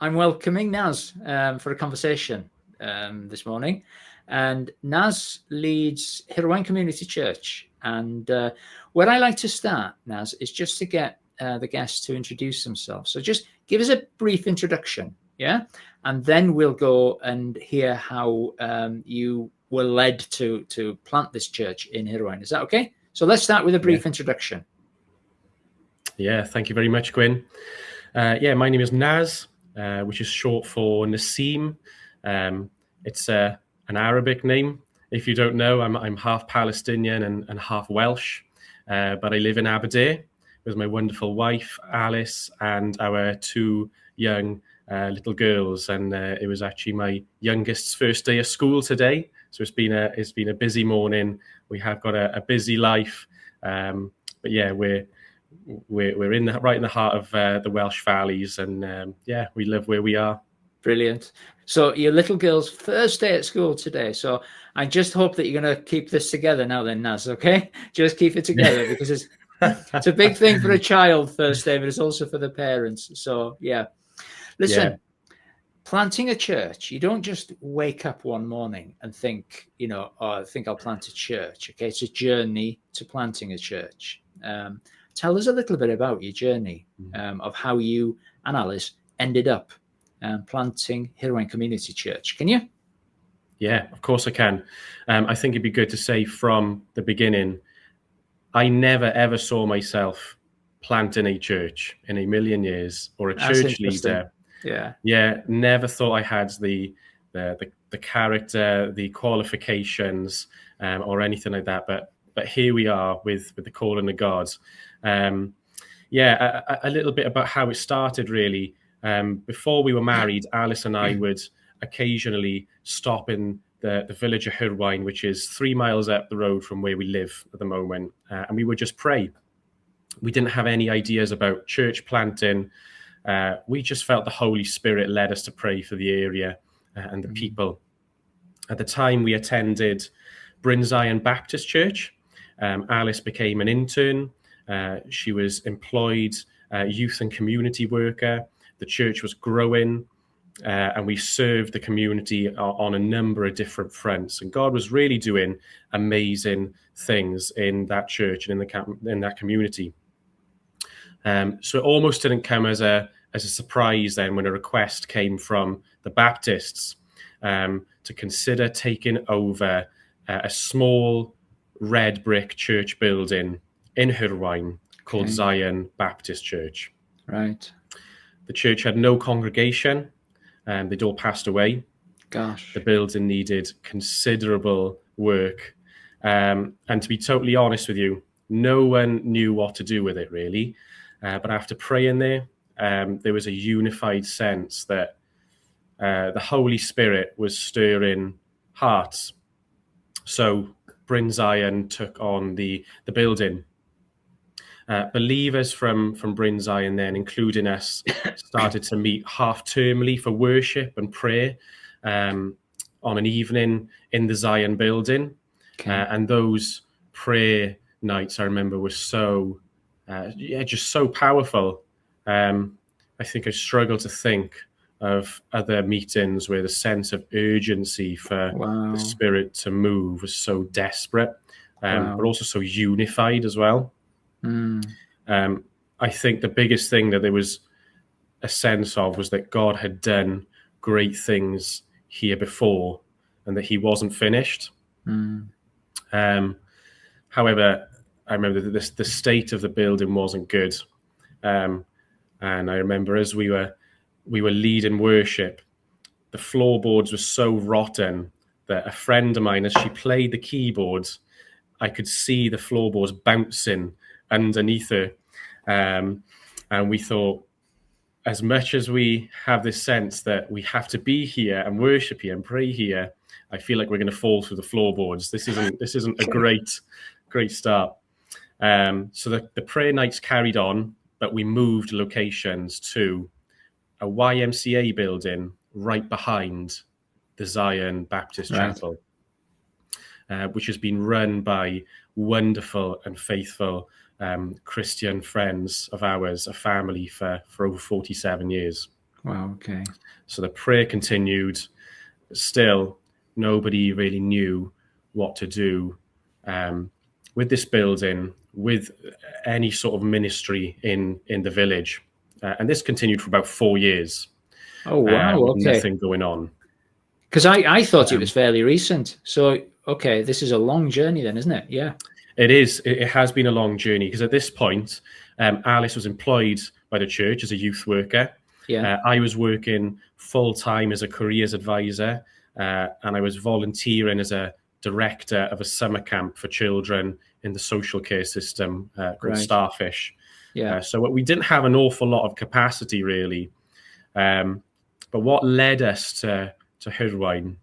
I'm welcoming Naz for a conversation this morning. And Naz leads Hirwaen Community Church. And where I like to start, Naz, is just to get the guests to introduce themselves. So just give us a brief introduction, yeah? And then we'll go and hear how you were led to plant this church in Hirwaen. Is that okay? So let's start with a brief introduction. Yeah, thank you very much, Gwyn. My name is Naz, which is short for Naseem. It's an Arabic name. If you don't know, I'm half Palestinian and half Welsh, but I live in Aberdeen with my wonderful wife, Alys, and our two young little girls. And it was actually my youngest's first day of school today. So it's been a busy morning. We have got a busy life. But yeah, we're right in the heart of the Welsh valleys, and we live where we are. Brilliant. So your little girl's first day at school today. So I just hope that you're going to keep this together now then, Naz, okay? Just keep it together because it's a big thing for a child first day, but it's also for the parents. So yeah. Listen, planting a church, you don't just wake up one morning and think, I think I'll plant a church. Okay, it's a journey to planting a church. Tell us a little bit about your journey of how you and Alys ended up planting Hirwaen Community Church. Can you? Yeah, of course I can. I think it'd be good to say from the beginning, I never ever saw myself planting a church in a million years, or a church leader. Yeah, never thought I had the character, the qualifications, or anything like that. But here we are with the calling of God. A little bit about how it started, really. Before we were married, Alys and I would occasionally stop in the village of Hirwaen, which is 3 miles up the road from where we live at the moment, and we would just pray. We didn't have any ideas about church planting. We just felt the Holy Spirit led us to pray for the area and the people. At the time, we attended Bryn Zion Baptist Church. Alys became an intern. She was employed youth and community worker. The church was growing, and we served the community on a number of different fronts. And God was really doing amazing things in that church and in that community. So it almost didn't come as a surprise then when a request came from the Baptists to consider taking over a small red brick church building in Hirwaen called Zion Baptist Church. Right. The church had no congregation, and they'd all passed away. Gosh. The building needed considerable work. And to be totally honest with you, no one knew what to do with it, really. But after praying there was a unified sense that the Holy Spirit was stirring hearts. So Bryn Zion took on the building. Believers from Bryn Zion then, including us, started to meet half-termly for worship and prayer on an evening in the Zion building. And those prayer nights, I remember, were so just so powerful. I think I struggle to think of other meetings where the sense of urgency for the Spirit to move was so desperate, but also so unified as well. I think the biggest thing that there was a sense of was that God had done great things here before and that he wasn't finished. However, I remember that the state of the building wasn't good. And I remember as we were leading worship, the floorboards were so rotten that a friend of mine, as she played the keyboards, I could see the floorboards bouncing underneath her. And we thought, as much as we have this sense that we have to be here and worship here and pray here, I feel like we're going to fall through the floorboards. This isn't a great start. So the prayer nights carried on, but we moved locations to a YMCA building right behind the Zion Baptist Chapel, which has been run by wonderful and faithful Christian friends of ours, a family for over 47 years. Wow. Okay. So the prayer continued. Still, nobody really knew what to do with this building, with any sort of ministry in the village. And this continued for about 4 years. Oh, wow. With Okay. nothing going on. Because I thought it was fairly recent. So, okay, this is a long journey then, isn't it? Yeah. It is. It has been a long journey, because at this point, Alys was employed by the church as a youth worker. Yeah. I was working full-time as a careers advisor, and I was volunteering as a director of a summer camp for children in the social care system called Right. Starfish. Yeah. So we didn't have an awful lot of capacity, really. But what led us to Hirwaen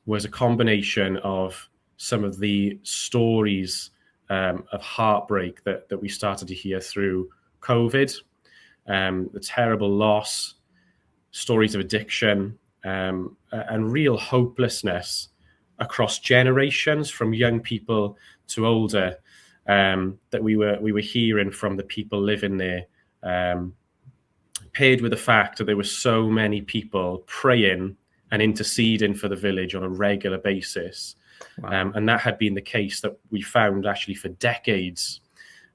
was a combination of some of the stories of heartbreak that we started to hear through COVID, the terrible loss, stories of addiction, and real hopelessness across generations, from young people to older, that we were hearing from the people living there, paired with the fact that there were so many people praying and interceding for the village on a regular basis. Wow. And that had been the case that we found actually for decades,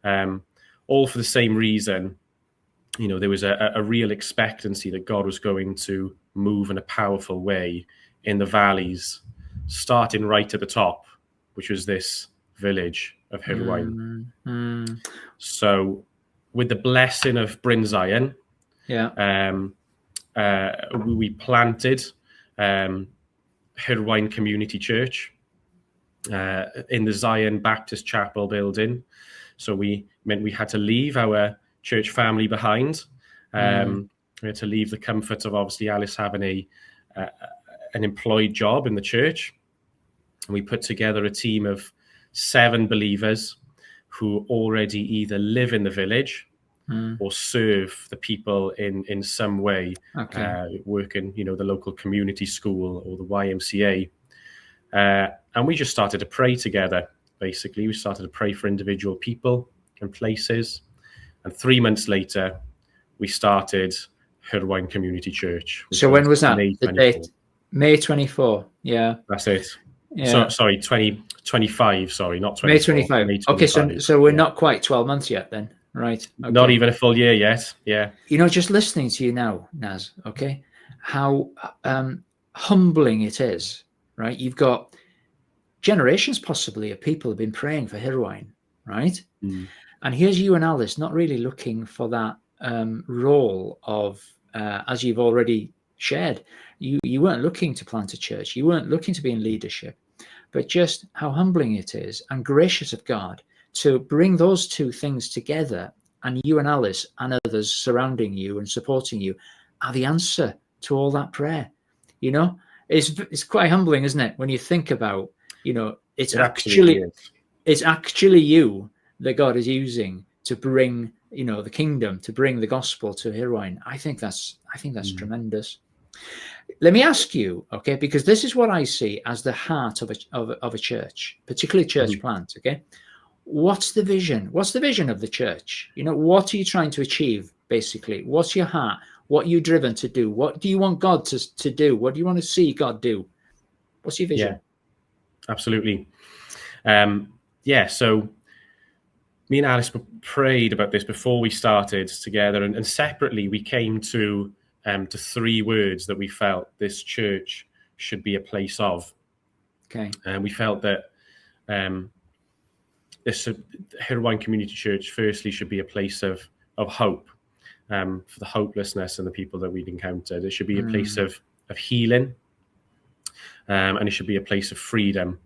all for the same reason. You know, there was a real expectancy that God was going to move in a powerful way in the valleys, starting right at the top, which was this village of Hirwaen. So with the blessing of Bryn Zion, we planted Hirwaen Community Church in the Zion Baptist Chapel building. So we had to leave our church family behind. We had to leave the comfort of obviously Alys having an employed job in the church. And we put together a team of 7 believers who already either live in the village or serve the people in some way, working, you know, the local community school or the YMCA. And we just started to pray together, basically. We started to pray for individual people and places. And 3 months later, we started Hirwaen Community Church. So when was that? May 24. The date? May 24. Yeah. That's it. Yeah. So, sorry, 2025. Sorry, not 24. May 25. May 25. Okay, so we're not quite 12 months yet then, right? Okay. Not even a full year yet. Yeah. You know, just listening to you now, Naz, okay, how humbling it is, right? You've got generations possibly of people have been praying for Hirwaen, right? And here's you and Alys not really looking for that role of, as you've already shared, you weren't looking to plant a church, you weren't looking to be in leadership, but just how humbling it is and gracious of God to bring those two things together, and you and Alys and others surrounding you and supporting you are the answer to all that prayer. You know, it's quite humbling, isn't it, when you think about, you know, it's actually you that God is using to bring, you know, the kingdom, to bring the gospel to Hirwaen. I think that's tremendous. Let me ask you, okay, because this is what I see as the heart of a church, particularly church plant. Okay, what's the vision? What's the vision of the church? You know, what are you trying to achieve? Basically, what's your heart? What are you driven to do? What do you want God to do? What do you want to see God do? What's your vision? Yeah, absolutely. So me and Alys prayed about this before we started together, and separately we came to 3 words that we felt this church should be a place of. Okay. And we felt that this Hirwaen Community Church firstly should be a place of hope for the hopelessness and the people that we'd encountered. It should be a place of healing, and it should be a place of freedom.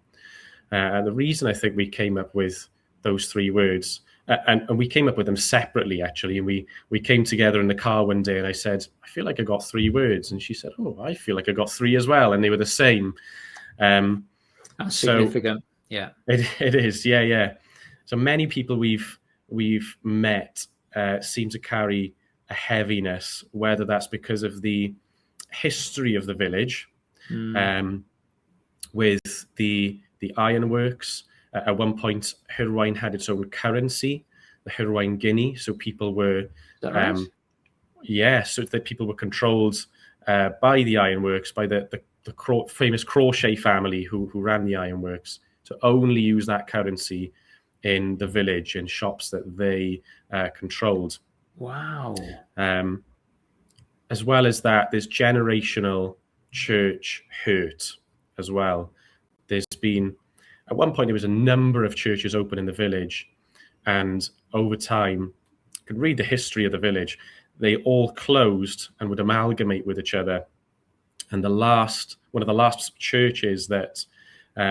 And the reason I think we came up with those 3 words, and we came up with them separately, actually, and we came together in the car one day, and I said, I feel like I got 3 words, and she said, oh, I feel like I got 3 as well, and they were the same. That's significant. Yeah, it is. Yeah. So many people we've met seem to carry a heaviness, whether that's because of the history of the village, with the ironworks. At one point, Hirwaen had its own currency, the Hirwaen guinea. So people were, so that people were controlled by the ironworks, by the famous Crochet family who ran the ironworks, to only use that currency in the village, in shops that they controlled. Wow. As well as that, there's generational church hurt as well. There's been, at one point, there was a number of churches open in the village, and over time, you could read the history of the village, they all closed and would amalgamate with each other. And one of the last churches that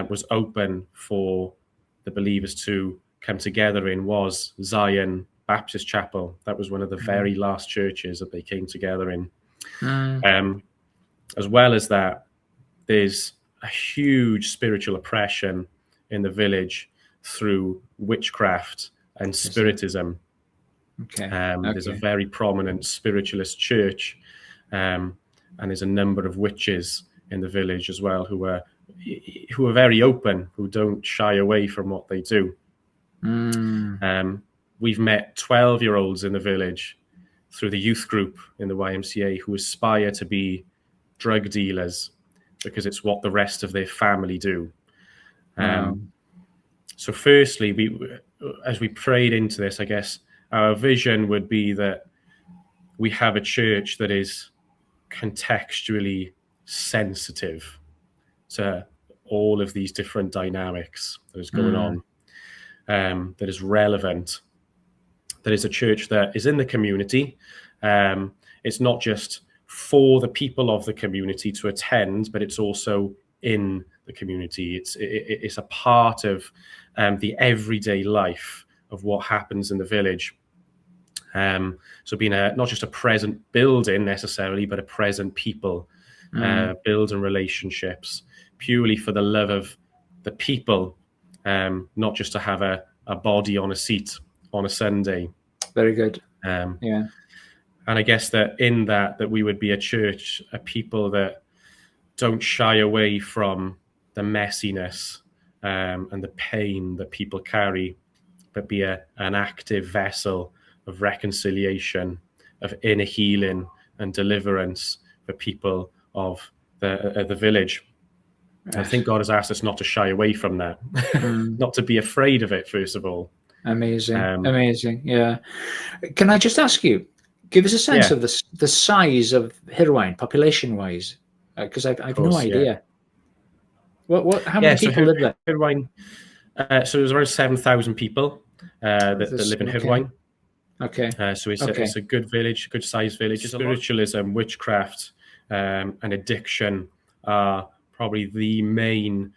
was open for the believers to come together in was Zion Baptist Chapel. That was one of the very last churches that they came together in. As well as that, there's a huge spiritual oppression in the village through witchcraft and spiritism. There's a very prominent spiritualist church, and there's a number of witches in the village as well who are very open, who don't shy away from what they do. We've met 12-year-olds in the village through the youth group in the YMCA who aspire to be drug dealers because it's what the rest of their family do. So firstly, as we prayed into this, I guess our vision would be that we have a church that is contextually sensitive to all of these different dynamics that is going on, that is relevant, that is a church that is in the community. It's not just for the people of the community to attend, but it's also in the community. It's a part of the everyday life of what happens in the village. So being not just a present building necessarily, but a present people, building relationships purely for the love of the people, not just to have a body on a seat on a Sunday. Very good. And I guess that in that we would be a church, a people that don't shy away from the messiness and the pain that people carry, but be an active vessel of reconciliation, of inner healing and deliverance for people of the village. Yes. I think God has asked us not to shy away from that, not to be afraid of it, first of all. Amazing. Amazing. Yeah. Can I just ask you, give us a sense of the size of Hirwaen, population-wise? Because I've no idea. How many people live there? Hirwaen, so there's around 7,000 people that live in Hirwaen. Okay. So it's a good village, good sized village. Spiritualism, witchcraft, and addiction are probably the main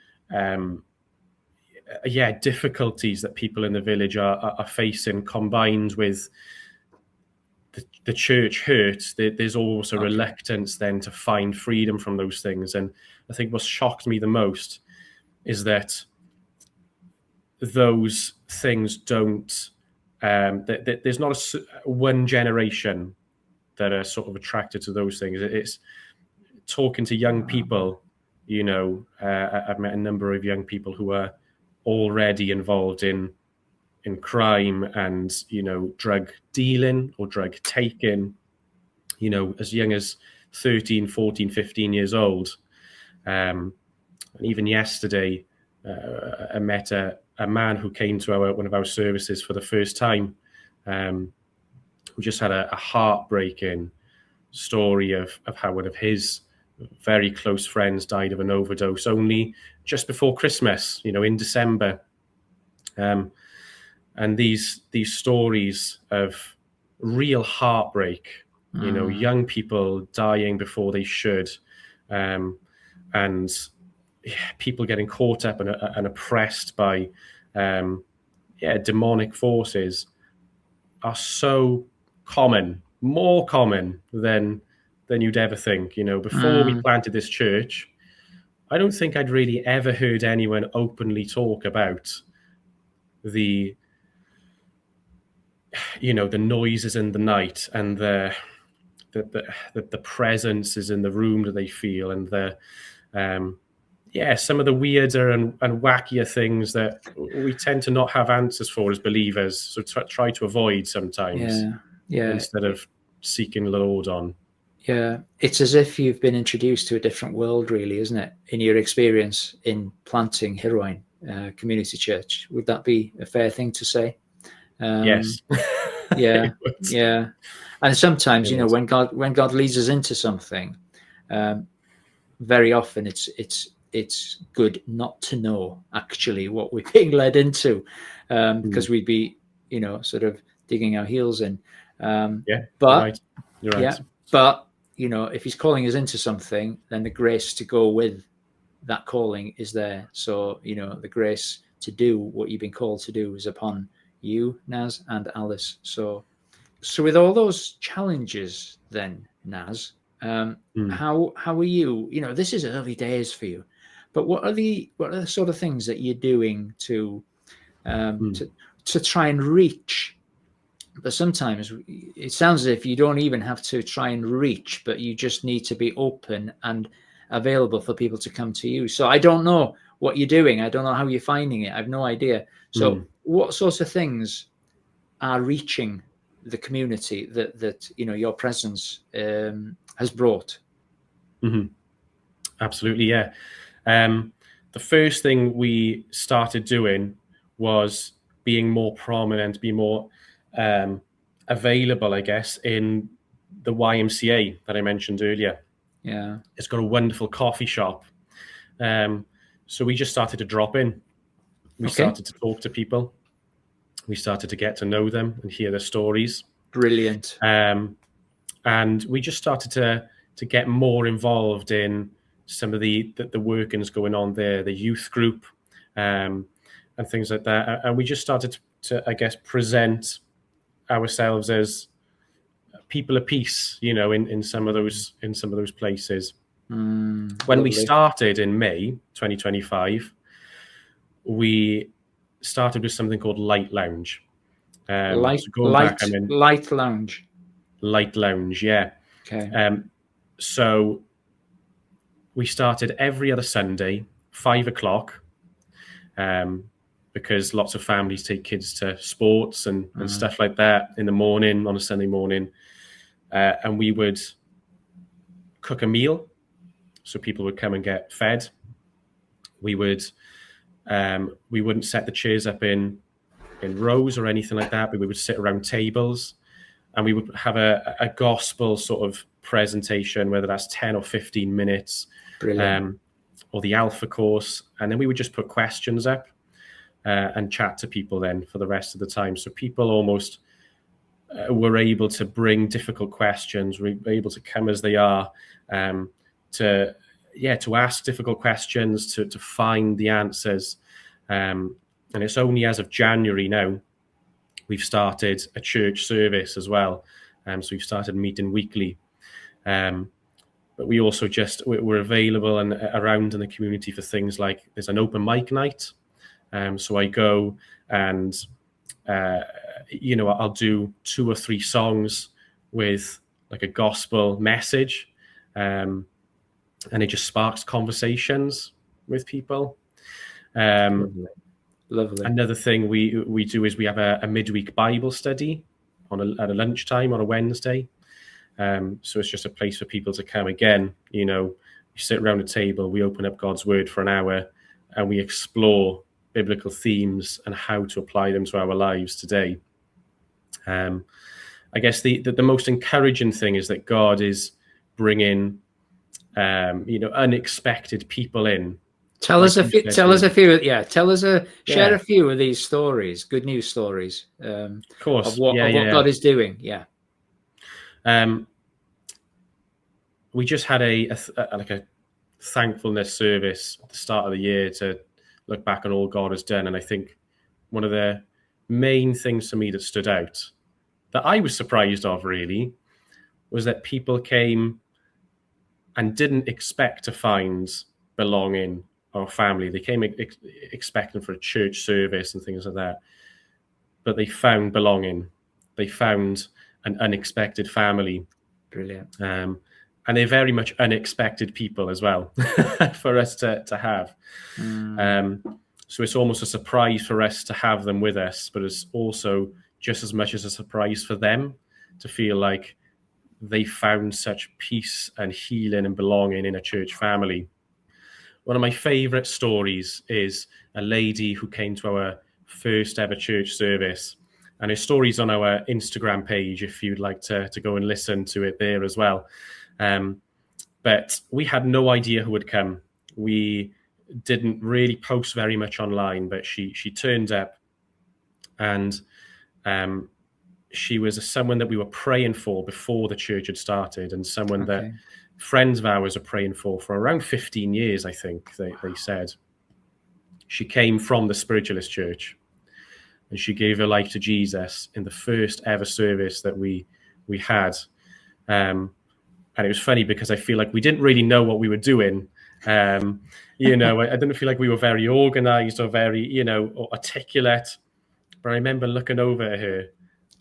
difficulties that people in the village are facing, combined with the church hurt. There's also reluctance then to find freedom from those things. And I think what shocked me the most is that those things don't, there's not one generation that are sort of attracted to those things. It's talking to young people, I've met a number of young people who are already involved in crime and, drug dealing or drug taking, as young as 13, 14, 15 years old. And even yesterday, I met a man who came to one of our services for the first time, who just had a heartbreaking story of how one of his very close friends died of an overdose only just before Christmas, in December. And these stories of real heartbreak, young people dying before they should, and people getting caught up and oppressed by demonic forces are so common, more common than you'd ever think. Before we planted this church, I don't think I'd really ever heard anyone openly talk about the noises in the night and the presences in the room that they feel, and some of the weirder and wackier things that we tend to not have answers for as believers, so try to avoid sometimes, instead of seeking the Lord on. Yeah, it's as if you've been introduced to a different world, really, isn't it? In your experience in planting Hirwaen Community Church, would that be a fair thing to say? Yes. Yeah, yeah. And sometimes, It is. when God leads us into something, very often it's good not to know actually what we're being led into, because we'd be, sort of digging our heels in. Yeah, But you're right. yeah, but if he's calling us into something, then the grace to go with that calling is there. So, the grace to do what you've been called to do is upon you, Naz, and Alys. So with all those challenges then, Naz, how are you? This is early days for you, but what are the sort of things that you're doing to try and reach? But sometimes it sounds as if you don't even have to try and reach, but you just need to be open and available for people to come to you. So I don't know what you're doing. I don't know how you're finding it. I have no idea. So what sorts of things are reaching the community that your presence has brought? Absolutely, yeah. The first thing we started doing was being more prominent, be more available, I guess, in the YMCA that I mentioned earlier. Yeah, it's got a wonderful coffee shop. So we just started to drop in. We started to talk to people. We started to get to know them and hear their stories. Brilliant. And we just started to get more involved in some of the workings going on there, the youth group, and things like that. And we just started to I guess, present ourselves as people of peace, in some of those places. When we started in May 2025, we started with something called Light Lounge. Light Lounge, yeah. Okay. So we started every other Sunday, 5:00, because lots of families take kids to sports and stuff like that in the morning, on a Sunday morning. And we would cook a meal, so people would come and get fed. We wouldn't set the chairs up in rows or anything like that, but we would sit around tables, and we would have a gospel sort of presentation, whether that's 10 or 15 minutes, or the Alpha course, and then we would just put questions up and chat to people then for the rest of the time. So people almost were able to bring difficult questions, were able to come as they are, to ask difficult questions, to find the answers. And it's only as of January now we've started a church service as well. So we've started meeting weekly. But we also we're available and around in the community for things like there's an open mic night. So I go and, I'll do 2 or 3 songs with like a gospel message. And it just sparks conversations with people. Lovely. Another thing we do is we have a midweek Bible study at a lunchtime on a Wednesday. So it's just a place for people to come. Again, you sit around a table, we open up God's word for an hour, and we explore biblical themes and how to apply them to our lives today. I guess the most encouraging thing is that God is bringing, unexpected people in. Share a few of these stories, good news stories, of course, of what God is doing. Yeah. We just had a thankfulness service at the start of the year to look back on all God has done. And I think one of the main things for me that stood out, that I was surprised of really, was that people came and didn't expect to find belonging or family. They came expecting for a church service and things like that, but they found belonging. They found an unexpected family. Brilliant. And they're very much unexpected people as well for us to have. So it's almost a surprise for us to have them with us, but it's also just as much as a surprise for them to feel like they found such peace and healing and belonging in a church family. One of my favorite stories is a lady who came to our first ever church service, and her story's on our Instagram page if you'd like to go and listen to it there as well. But we had no idea who would come. We didn't really post very much online, but she turned up, and she was someone that we were praying for before the church had started, and someone that friends of ours are praying for around 15 years, I think they said. She came from the spiritualist church, and she gave her life to Jesus in the first ever service that we had. And it was funny because I feel like we didn't really know what we were doing. I didn't feel like we were very organized or very, or articulate. But I remember looking over at her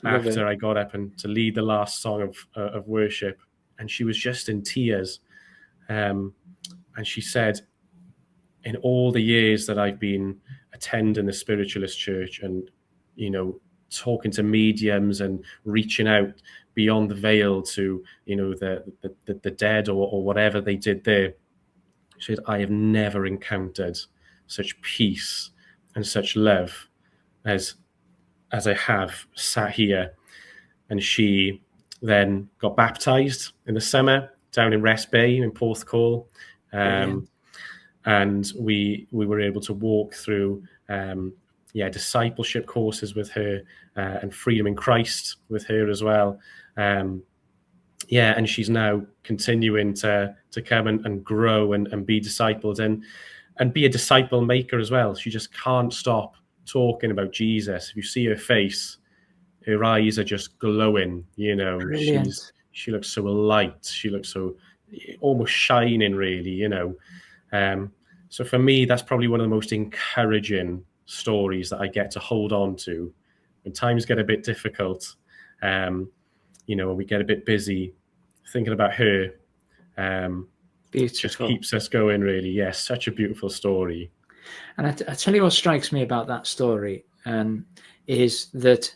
after I got up and to lead the last song of worship, and she was just in tears. And she said, in all the years that I've been attending the spiritualist church and, talking to mediums and reaching out beyond the veil to, the dead or whatever they did there, she said, I have never encountered such peace and such love as I have sat here. And she then got baptized in the summer down in Rest Bay in Porthcawl. And we were able to walk through discipleship courses with her and Freedom in Christ with her as well. And she's now continuing to come and grow and be discipled and be a disciple maker as well. She just can't stop talking about Jesus. If you see her face, her eyes are just glowing, Brilliant. She looks so light. She looks so almost shining, really, So for me, that's probably one of the most encouraging stories that I get to hold on to when times get a bit difficult, when we get a bit busy. Thinking about her just keeps us going, really. Yes, such a beautiful story. And I tell you what strikes me about that story is that,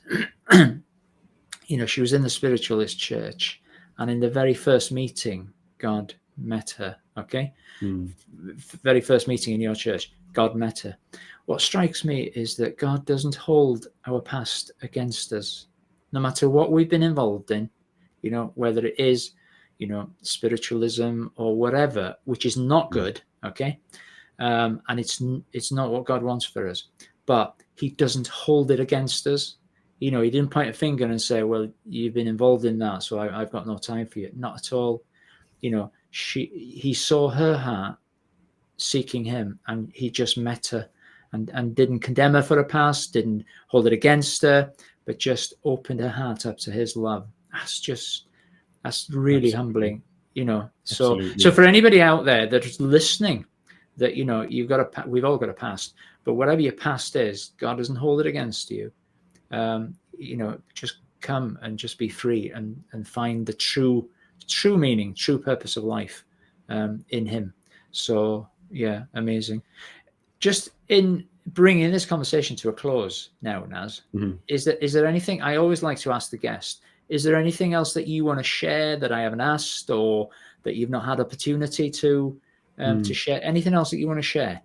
she was in the spiritualist church, and in the very first meeting, God met her, okay? Very first meeting in your church, God met her. What strikes me is that God doesn't hold our past against us, no matter what we've been involved in, whether it is, spiritualism or whatever, which is not good, okay? And it's not what God wants for us, but he doesn't hold it against us. He didn't point a finger and say, well, you've been involved in that, so I've got no time for you. Not at all. He saw her heart seeking him, and he just met her and didn't condemn her for her past, didn't hold it against her, but just opened her heart up to his love. That's really humbling, So for anybody out there that's listening, that we've all got a past, but whatever your past is, God doesn't hold it against you. Just come and just be free and find the true meaning, true purpose of life in him. So amazing. Just in bringing this conversation to a close now, Naz, is there anything, I always like to ask the guest, is there anything else that you want to share that I haven't asked, or that you've not had opportunity to share? Anything else that you want to share?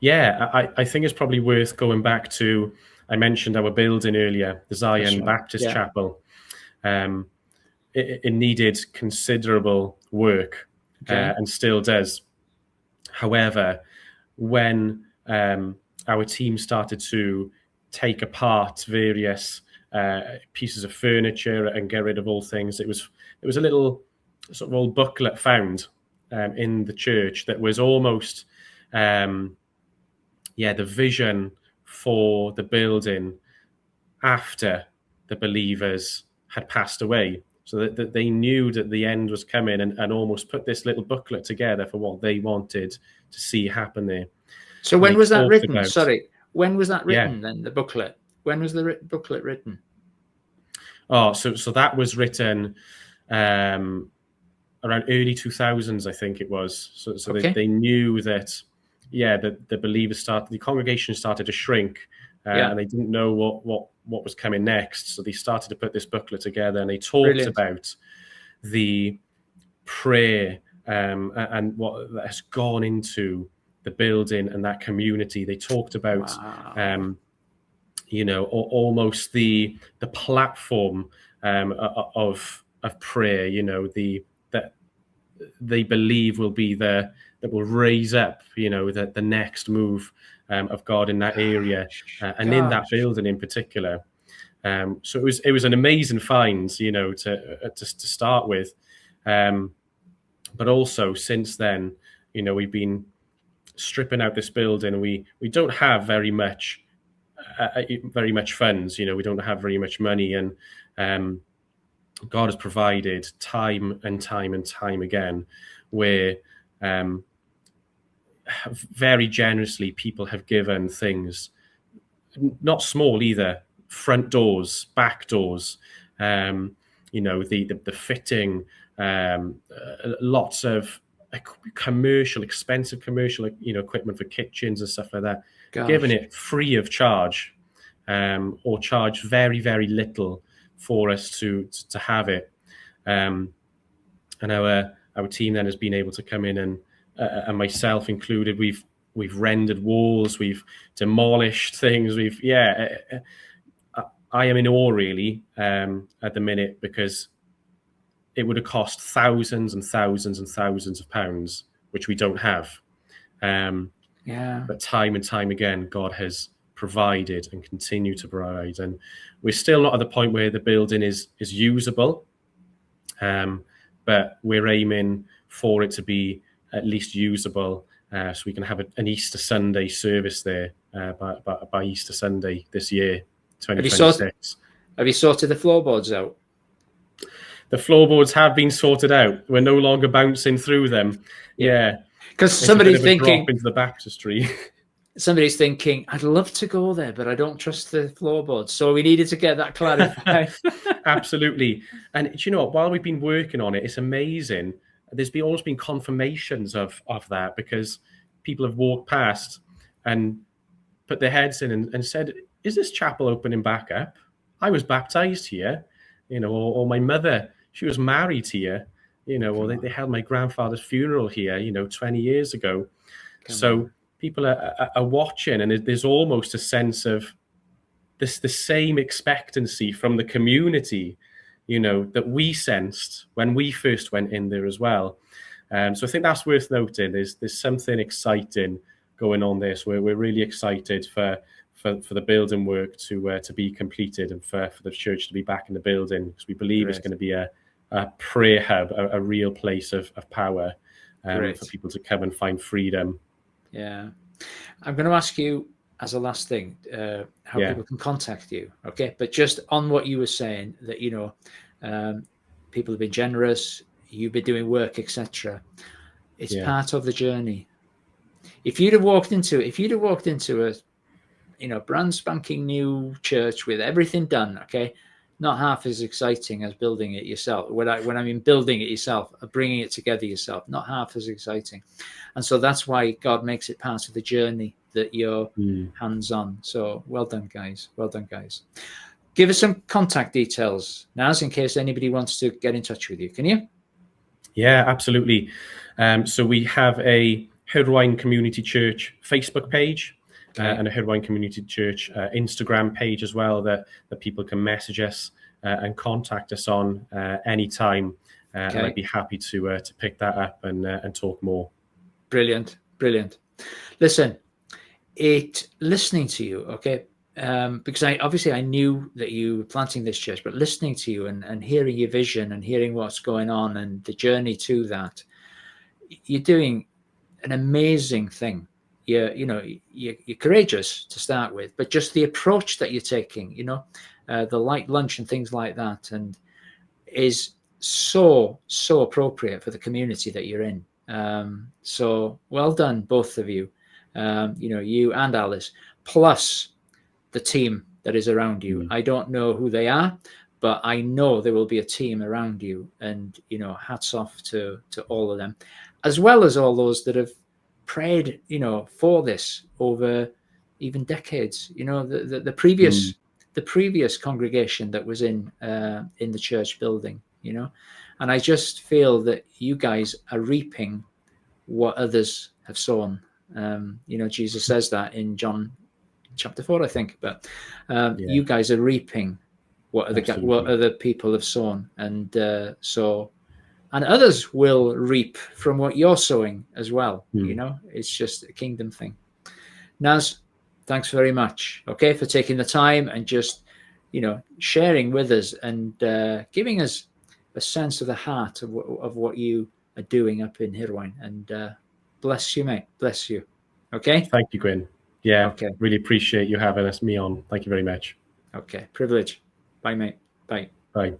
Yeah, I think it's probably worth going back to, I mentioned our building earlier, the Zion Baptist Chapel. It needed considerable work and still does. However, when our team started to take apart various pieces of furniture and get rid of all things, there was a little sort of old booklet found in the church that was almost the vision for the building after the believers had passed away, so that they knew that the end was coming, and almost put this little booklet together for what they wanted to see happen there. So when was that written? When was that written then, the booklet? When was the booklet written? Oh, so that was written around early 2000s, I think it was. So they knew that, the believers the congregation started to shrink, and they didn't know what was coming next. So they started to put this booklet together, and they talked Brilliant. about the prayer and what has gone into the building and that community. They talked about, Wow. almost the platform of prayer, that they believe will be that will raise up, the next move of God in that area, and in that building in particular. So it was an amazing find, to start with. But also since then, we've been stripping out this building, and we don't have very much funds. We don't have very much money, and God has provided time and time and time again, where very generously people have given things, not small either, front doors, back doors, the fitting, lots of expensive commercial, equipment for kitchens and stuff like that. Gosh. Given it free of charge, or charge very, very little for us to have it. And our team then has been able to come in, and myself included, we've rendered walls, we've demolished things, I am in awe really at the minute, because it would have cost thousands and thousands and thousands of pounds, which we don't have. But time and time again, God has provided and continue to provide. And we're still not at the point where the building is usable, but we're aiming for it to be at least usable, so we can have an Easter Sunday service there by Easter Sunday this year, 2026. Have you sorted the floorboards out? The floorboards have been sorted out. We're no longer bouncing through them. Yeah. Because somebody's thinking, drop into the baptistry. Somebody's thinking, I'd love to go there, but I don't trust the floorboards. So we needed to get that clarified. Absolutely. And while we've been working on it, it's amazing. There's always been confirmations of that, because people have walked past and put their heads in and said, is this chapel opening back up? I was baptized here, or my mother, she was married here, or they held my grandfather's funeral here, 20 years ago. So people are watching, and there's almost a sense of the same expectancy from the community, that we sensed when we first went in there as well. So I think that's worth noting. There's something exciting going on there. So we're really excited for the building work to be completed, and for the church to be back in the building, because we believe it's going to be a prayer hub, a real place of power for people to come and find freedom. Yeah. I'm going to ask you as a last thing, how people can contact you. Okay. But just on what you were saying, that, people have been generous, you've been doing work, etc. It's part of the journey. If you'd have walked into a, brand spanking new church with everything done, okay, not half as exciting as building it yourself. When I mean building it yourself, bringing it together yourself, not half as exciting. And so that's why God makes it part of the journey, that you're hands-on. So well done, guys. Well done, guys. Give us some contact details, Naz, in case anybody wants to get in touch with you. Can you? Yeah, absolutely. So we have a Hirwaen Community Church Facebook page, and a Hirwaen Community Church Instagram page as well, that people can message us and contact us on anytime. And I'd be happy to pick that up and talk more. Brilliant. Listen, listening to you, okay, because I knew that you were planting this church, but listening to you and hearing your vision and hearing what's going on and the journey to that, you're doing an amazing thing. You're courageous to start with, but just the approach that you're taking, the light lunch and things like that, and is so appropriate for the community that you're in. So well done, both of you. You and Alys, plus the team that is around you. I don't know who they are, but I know there will be a team around you, and hats off to all of them, as well as all those that have prayed for this over even decades. The previous the previous congregation that was in the church building, you know. And I just feel that you guys are reaping what others have sown. You know, Jesus says that in John chapter 4, I think. But you guys are reaping what other people have sown, and and others will reap from what you're sowing as well. You know, it's just a kingdom thing. Naz, thanks very much, okay, for taking the time and just, you know, sharing with us and giving us a sense of the heart of what you are doing up in Hirwaen. And bless you, mate. Bless you. Okay. Thank you, Gwyn. Yeah. Okay. Really appreciate you having me on. Thank you very much. Okay. Privilege. Bye, mate. Bye. Bye.